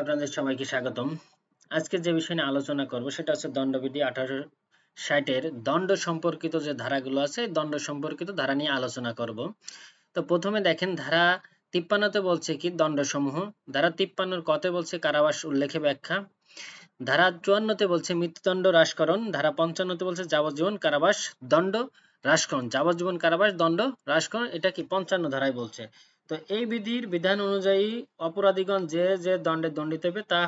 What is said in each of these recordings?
আপনাদের সবাইকে স্বাগতম। আজকে যে বিষয় নিয়ে আলোচনা করব সেটা হচ্ছে দণ্ডবিধি 1860 এর দণ্ড সম্পর্কিত যে ধারাগুলো আছে দণ্ড সম্পর্কিত ধারা নিয়ে আলোচনা করব। তো প্রথমে দেখেন ধারা 53 বলছে কি দণ্ডসমূহ। ধারা 53 কতে বলছে কারাবাস উল্লেখে ব্যাখ্যা। ধারা 54 বলছে মৃত্যুদণ্ড হ্রাসকরণ। ধারা 55 বলছে যাবজ্জীবন কারাবাস দণ্ড হ্রাসকরণ। যাবজ্জীবন কারাবাস দণ্ড হ্রাসকরণ, এটা কি 55 ধারায় বলছে। তো এই বিধির বিধান অনুযায়ী অপরাধীগণ যে যে দণ্ডে দণ্ডিত হবে তা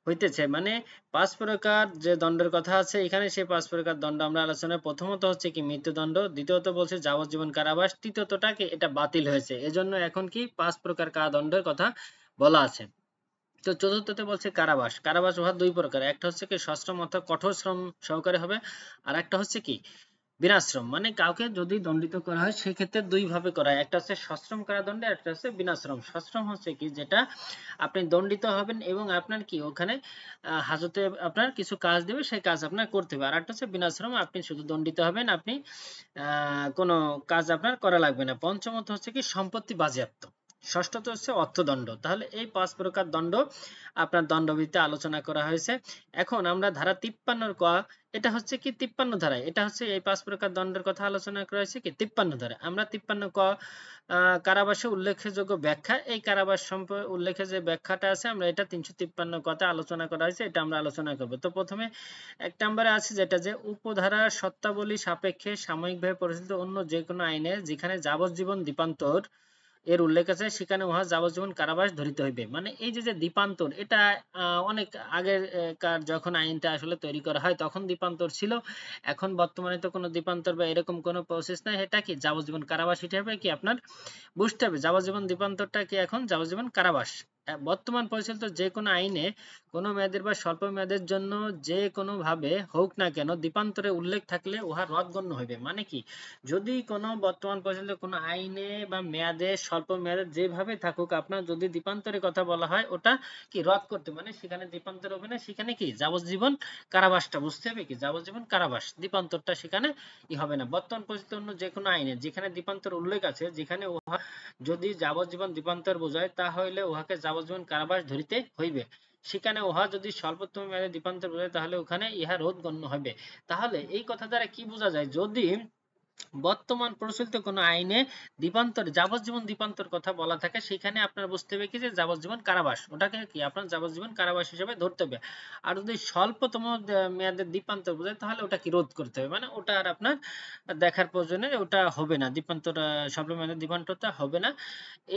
হইতেছে, মানে 5 প্রকার যে দণ্ডের কথা আছে এখানে সেই 5 প্রকার দণ্ড আমরা আলোচনায় প্রথমত হচ্ছে কি মৃত্যুদণ্ড, দ্বিতীয়ত বলছে যাবজ্জীবন কারাবাস, তৃতীয়তটা কি এটা বাতিল হয়েছে, এজন্য এখন কি 5 প্রকার কারাদণ্ডের কথা বলা আছে। তো চতুর্থতে বলছে কারাবাস। কারাবাস উহা 2 প্রকার, একটা হচ্ছে কি সশ্রম অর্থাৎ কঠোর শ্রম সহকারে হবে, আর একটা হচ্ছে কি বিনাশ্রম, মানে কাউকে যদি দণ্ডিত করা হয় সেক্ষেত্রে দুই ভাবে করা হয়, একটা হচ্ছে সশ্রম কারাদণ্ডে, একটা হচ্ছে বিনাশ্রম। সশ্রম হচ্ছে কি যেটা আপনি দণ্ডিত হবেন এবং আপনার কি ওখানে হাজতে আপনার কিছু কাজ দেবে, সেই কাজ আপনার করতে হবে। আর একটা হচ্ছে বিনাশ্রম, আপনি শুধু দণ্ডিত হবেন, আপনি কোনো কাজ আপনার করা লাগবে না। পঞ্চমত হচ্ছে কি সম্পত্তি বাজেয়াপ্ত। ষষ্ঠত হচ্ছে অর্থদণ্ড। তাহলে এই 5 প্রকার দণ্ড আপনার দণ্ডবিধিতে আলোচনা করা হয়েছে। এখন আমরা ধারা 53 ক, এটা হচ্ছে কি 53 ধারায়, এটা হচ্ছে এই 5 প্রকার দণ্ডের কথা আলোচনা করা হয়েছে কি 53 ধারায়। আমরা 53 ক কারাবাসে উল্লেখযোগ্য ব্যাখ্যা, এই কারাবাস উল্লেখে যে ব্যাখ্যাটা আছে আমরা এটা 353 কতে আলোচনা করা হয়েছে, এটা আমরা আলোচনা করব। তো প্রথমে 1 নম্বরে আছে যেটা যে উপধারার শর্তাবলী সাপেক্ষে সাময়িকভাবে পরিচালিত অন্য যে কোনো আইনে যেখানে যাবজ্জীবন দ্বীপান্তর এর উল্লেখ আছে সেখানে উহা যাবজ্জীবন কারাবাস ধরিতে হইবে। মানে এই যে যে দ্বীপান্তর, এটা অনেক আগের কার যখন আইনটা আসলে তৈরি করা হয় তখন দ্বীপান্তর ছিল। এখন বর্তমানে তো কোনো দ্বীপান্তর বা এরকম কোনো প্রসেস নাই, এটা কি যাবজ্জীবন কারাবাস হিসেবে কি আপনার বুঝতে হবে। যাবজ্জীবন দ্বীপান্তরটা কি এখন যাবজ্জীবন কারাবাস। বর্তমান পরিচালিত যে কোনো আইনে কোনো মেয়াদের বা স্বল্প মেয়াদের জন্য যে কোনো ভাবে হোক না কেন দ্বীপান্তরে উল্লেখ থাকলে উহা রদগণ্য হইবে। মানে কি, যদি কোনো বর্তমান পর্যন্ত কোনো আইনে বা মেয়াদে স্বল্প মেয়াদে যেভাবে থাকুক আপনার যদি দ্বীপান্তরের কথা বলা হয় ওটা কি রদ করতে, মানে সেখানে দ্বীপান্তর হবে না, সেখানে কি যাবজ্জীবন কারাবাসটা বুঝতে হবে, কি যাবজ্জীবন কারাবাস, দ্বীপান্তরটা সেখানে হবে না। বর্তমান পরিস্থিতি অন্য যে কোনো আইনে যেখানে দ্বীপান্তর উল্লেখ আছে, যেখানে উহা যদি যাবজ্জীবন দ্বীপান্তর বোঝায় তাহলে উহাকে যাবজ্জীবন কারাবাস ধরিতে হইবে। সেখানে উহা যদি স্বল্পতম মেয়াদে দ্বীপান্তর বোঝায় তাহলে ওখানে ইহা রোধ গণ্য হবে। তাহলে এই কথা দ্বারা কি বোঝা যায়, যদি বর্তমান প্রচলিত কোনো আইনে দ্বীপান্তর যাবজ্জীবন দ্বীপান্তর কথা বলা থাকে সেখানে আপনার বুঝতে হবে কি যে যাবজ্জীবন কারাবাস, ওটাকে কি আপনার যাবজ্জীবন কারাবাস হিসেবে ধরতে হবে। আর যদি স্বল্পতম মেয়াদের দ্বীপান্তর বোঝায় তাহলে ওটা কি রোধ করতে হবে, মানে ওটা আর আপনার দেখার প্রয়োজনে ওটা হবে না, দ্বীপান্তর স্বল্প মেয়াদের দ্বীপান্তরটা হবে না।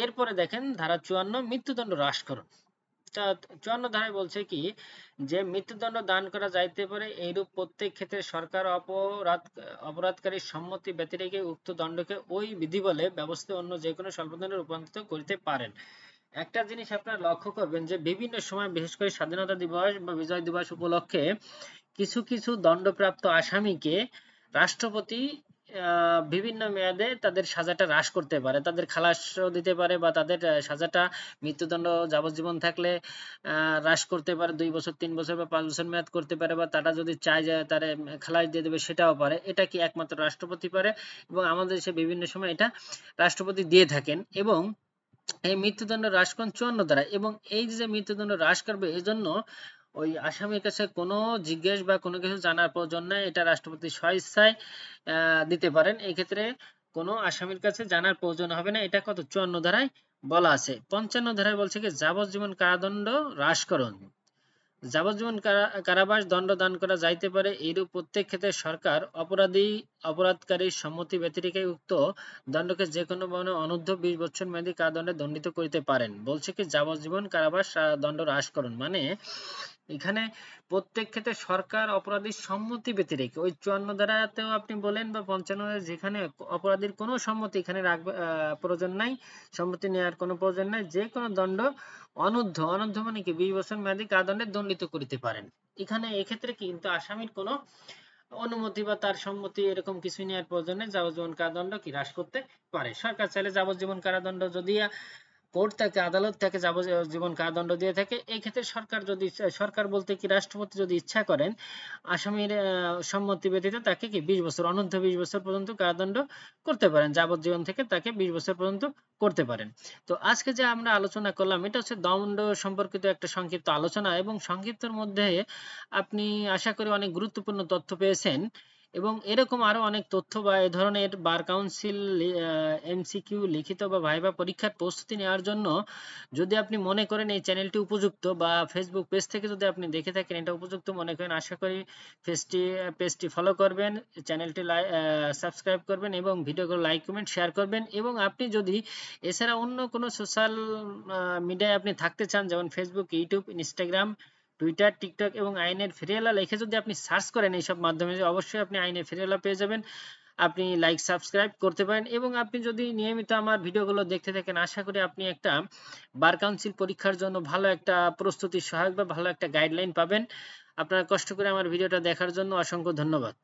এরপরে দেখেন ধারা 54 মৃত্যুদণ্ড হ্রাসকরণ। তা 54 ধারায় বলছে কি যে মৃত্যুদণ্ড দান করা যাইতে পারে, এইরূপ প্রত্যেক ক্ষেত্রে সরকার অপরাধকারীর সম্মতি ব্যতি রেখে উক্ত দণ্ডকে ওই বিধি বলে ব্যবস্থা অন্য যে কোনো স্বল্পদণ্ডে রূপান্তরিত করিতে পারেন। একটা জিনিস আপনারা লক্ষ্য করবেন যে বিভিন্ন সময় বিশেষ করে স্বাধীনতা দিবস বা বিজয় দিবস উপলক্ষে কিছু কিছু দণ্ডপ্রাপ্ত আসামিকে রাষ্ট্রপতি বিভিন্ন মেয়াদে তাদের সাজাটা হ্রাস করতে পারে, তাদের খালাসও দিতে পারে বা তাদের সাজাটা মৃত্যুদণ্ড যাবজ্জীবন থাকলে হ্রাস করতে পারে, 2 বছর 3 বছর বা 5 বছর মেয়াদ করতে পারে, বা তারা যদি চায় যে তারা খালাস দিয়ে দেবে সেটাও পারে। এটা কি একমাত্র রাষ্ট্রপতি পারে, এবং আমাদের দেশে বিভিন্ন সময় এটা রাষ্ট্রপতি দিয়ে থাকেন। এবং এই মৃত্যুদণ্ড হ্রাস করেন 54 ধারা, এবং এই যে মৃত্যুদণ্ড হ্রাস করবে এজন্য ওই আসামির কাছে কোনো জিজ্ঞেস বা কোনো কিছু জানার প্রয়োজন নাই, এটা রাষ্ট্রপতি স্বইচ্ছায় দিতে পারেন। এই ক্ষেত্রে কোনো আসামির কাছে জানার প্রয়োজন হবে না, এটা কত 54 ধারায় বলা আছে। 55 ধারায় বলছে কি যাবজ্জীবন কারাদণ্ড হ্রাসকরণ। যাবজ্জীবন কারাবাস দণ্ড দান করা যাইতে পারে, এইরূপ প্রত্যেক ক্ষেত্রে সরকার অপরাধকারীর সম্মতি ব্যতিরেকে উক্ত দণ্ডকে যে কোনো মানে অনূর্ধ্ব 20 বছর মেয়াদী কারাদণ্ডে দণ্ডিত করিতে পারেন। বলছে কি যাবজ্জীবন কারাবাস দণ্ড হ্রাসকরণ, মানে এখানে প্রত্যেক ক্ষেত্রে সরকার অপরাধীর সম্মতি ব্যতিরেকে, ওই 54 ধারাতেও আপনি বলেন বা 55 যেখানে অপরাধীর কোনো সম্মতি এখানে রাখবে প্রয়োজন নাই, সম্মতি নেওয়ার কোনো প্রয়োজন নাই, যে কোনো দণ্ড অনূর্ধ্ব মানে কি 20 বছর মেয়াদী কারাদণ্ডে দণ্ডিত করিতে পারেন। এখানে এক্ষেত্রে কিন্তু আসামির কোনো অনুমতি বা তার সম্মতি এরকম কিছু নেওয়ার প্রয়োজন নেই, যাবজ্জীবন কারাদণ্ড কি হ্রাস করতে পারে। সরকার চাইলে যাবজ্জীবন কারাদণ্ড যদি কোর্ট তাকে, আদালত তাকে যাবজ্জীবন কারাদণ্ড দিয়ে থাকে। এই ক্ষেত্রে সরকার বলতে কি রাষ্ট্রপতি যদি ইচ্ছা করেন আসামির সম্মতি ব্যতীত তাকে কি 20 বছর, অনূর্ধ্ব 20 বছর পর্যন্ত কারাদণ্ড করতে পারেন, যাবজ্জীবন থেকে তাকে 20 বছর পর্যন্ত করতে পারেন। তো আজকে যে আমরা আলোচনা করলাম এটা হচ্ছে দণ্ড সম্পর্কিত একটা সংক্ষিপ্ত আলোচনা, এবং সংক্ষিপ্তের মধ্যে আপনি আশা করি অনেক গুরুত্বপূর্ণ তথ্য পেয়েছেন। এবং এরকম আরো অনেক তথ্য বা এ ধরনের বার কাউন্সিল এমসিকিউ লিখিত বা ভাইভা পরীক্ষার প্রস্তুতি নেওয়ার জন্য যদি আপনি মনে করেন এই চ্যানেলটি উপযুক্ত, বা ফেসবুক পেজ থেকে যদি আপনি দেখে থাকেন এটা উপযুক্ত মনে করেন, আশা করি পেজটি ফলো করবেন, চ্যানেলটি সাবস্ক্রাইব করবেন এবং ভিডিওগুলো লাইক কমেন্ট শেয়ার করবেন। এবং আপনি যদি এছাড়া অন্য কোনো সোশ্যাল মিডিয়ায় আপনি থাকতে চান, যেমন Facebook, YouTube, Instagram, Twitter, TikTok এবং আইনের ফেরিওয়ালা লিখে যদি আপনি সার্চ করেন এইসব মাধ্যমে, অবশ্যই আপনি আইনের ফেরিওয়ালা পেয়ে যাবেন। আপনি লাইক সাবস্ক্রাইব করতে পারেন, এবং আপনি যদি নিয়মিত আমার ভিডিওগুলো দেখতে থাকেন আশা করি আপনি একটা বার কাউন্সিল পরীক্ষার জন্য ভালো একটা প্রস্তুতি সহায়ক বা ভালো একটা গাইডলাইন পাবেন। আপনারা কষ্ট করে আমার ভিডিওটা দেখার জন্য অসংখ্য ধন্যবাদ।